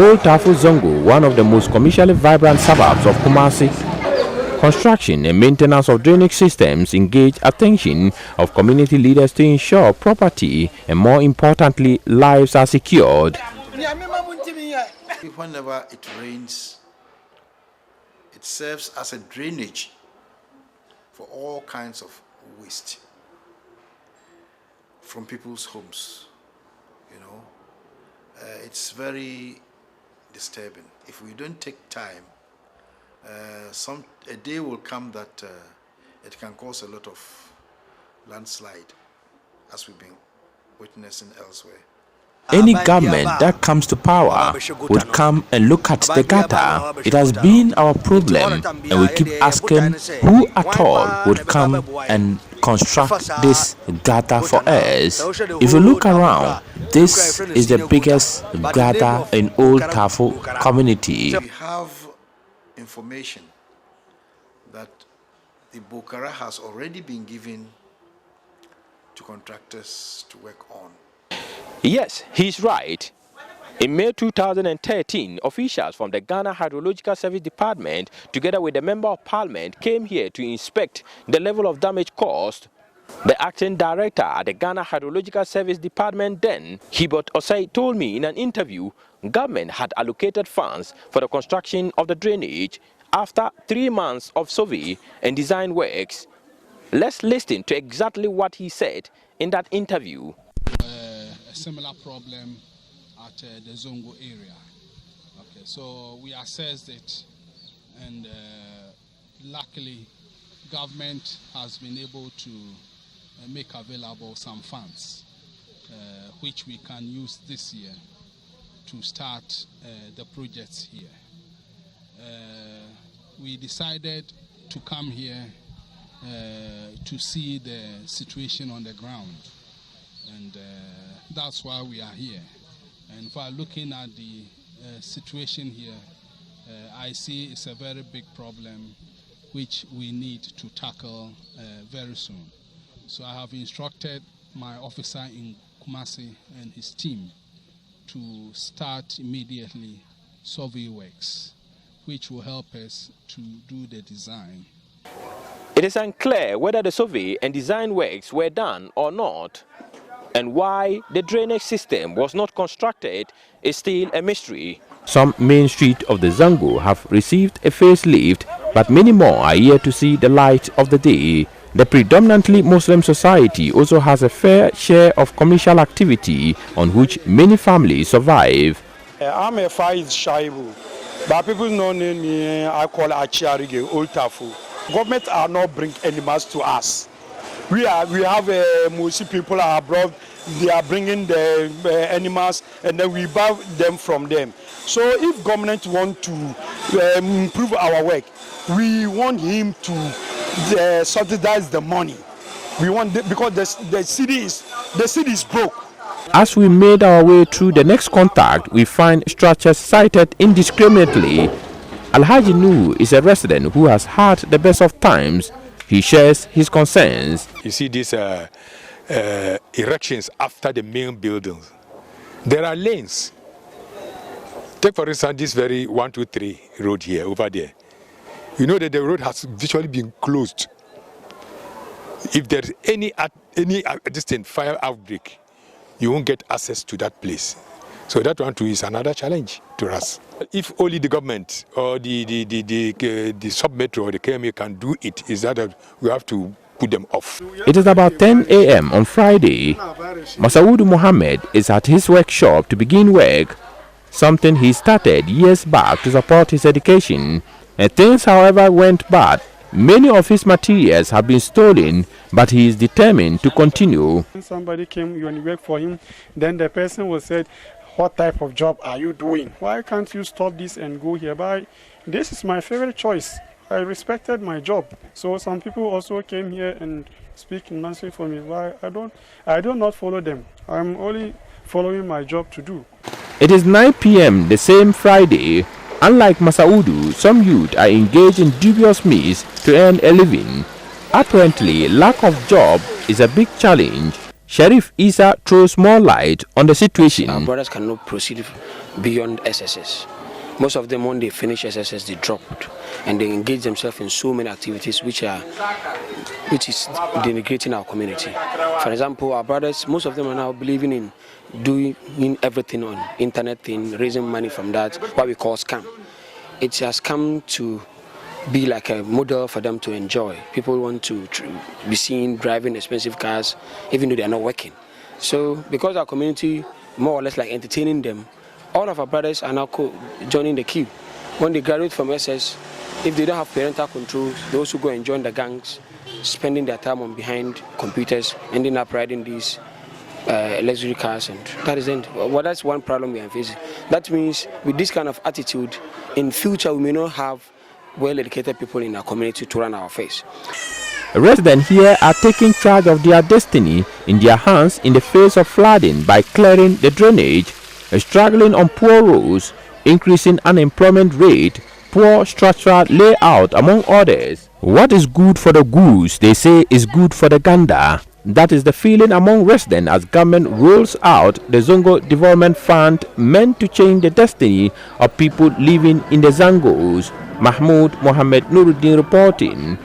Old Tafo Zongo, one of the most commercially vibrant suburbs of Kumasi. Construction and maintenance of drainage systems engage attention of community leaders to ensure property and, more importantly, lives are secured. Whenever it rains, it serves as a drainage for all kinds of waste from people's homes. It's very disturbing. If we don't take time, a day will come that it can cause a lot of landslide, as we've been witnessing elsewhere. Any government that comes to power would come and look at the gutter. It has been our problem, and we keep asking who at all would come and construct this gutter for us. If you look around, this is the biggest gutter in Old Tafo community. We have information that the Bokara has already been given to contractors to work on. Yes, he's right. In May 2013, officials from the Ghana Hydrological Service Department, together with the Member of Parliament, came here to inspect the level of damage caused. The acting director at the Ghana Hydrological Service Department then, Hibot Osei, told me in an interview, government had allocated funds for the construction of the drainage after 3 months of survey and design works. Let's listen to exactly what he said in that interview. A similar problem at the Zongo area. Okay, so we assessed it, and luckily government has been able to make available some funds which we can use this year to start the projects here. We decided to come here to see the situation on the ground, and that's why we are here. And by looking at the situation here, I see it's a very big problem which we need to tackle very soon. So I have instructed my officer in Kumasi and his team to start immediately survey works, which will help us to do the design. It is unclear whether the survey and design works were done or not, and why the drainage system was not constructed is still a mystery. Some main streets of the Zongo have received a facelift, but many more are yet to see the light of the day. The predominantly Muslim society also has a fair share of commercial activity on which many families survive. I'm a Faiz Shaibu, but people know me, I call Achiarige, Old Tafo. Government are not bring animals to us. We have Musi people are abroad, they are bringing the animals, and then we buy them from them. So if government want to improve our work, we want him to subsidize the money. We want because the city is broke. As we made our way through the next contact, we find structures sited indiscriminately. Alhaji Nu is a resident who has had the best of times. He shares his concerns. You see these erections after the main buildings. There are lanes. Take for instance this very 123 road here, over there. You know that the road has virtually been closed. If there's any distant fire outbreak, you won't get access to that place. So that one too is another challenge to us. If only the government or the sub-metro or the KMA can do it, is that we have to put them off. It is about 10 a.m. on Friday. Mahmud Mohammed is at his workshop to begin work, something he started years back to support his education. And things, however, went bad. Many of his materials have been stolen, but he is determined to continue. When somebody came and worked for him, then the person will say, "What type of job are you doing? Why can't you stop this and go here?" But this is my favorite choice. I respected my job. So some people also came here and speak in Mansi for me. Why I do not follow them. I'm only following my job to do. It is 9 p.m. the same Friday. Unlike Masaudu, some youth are engaged in dubious means to earn a living. Apparently, lack of job is a big challenge. Sheriff Isa throws more light on the situation. Our brothers cannot proceed beyond SSS. Most of them, when they finish SSS, they dropped and they engage themselves in so many activities which is denigrating our community. For example, our brothers, most of them are now believing in doing everything on internet thing, raising money from that, what we call scam. It has come to be like a model for them to enjoy. People want to be seen driving expensive cars even though they are not working. So because our community more or less like entertaining them, all of our brothers are now joining the queue. When they graduate from SS, if they don't have parental control, they also go and join the gangs, spending their time on behind computers, ending up riding these luxury cars, and that is it. Well, that's one problem we are facing. That means with this kind of attitude, in future we may not have well-educated people in our community to run our affairs. Residents here are taking charge of their destiny in their hands in the face of flooding by clearing the drainage, struggling on poor roads, increasing unemployment rate, poor structural layout, among others. What is good for the goose, they say, is good for the gander. That is the feeling among residents as government rolls out the Zongo Development Fund meant to change the destiny of people living in the Zangos. Mahmud Mohammed-Nurudeen reporting.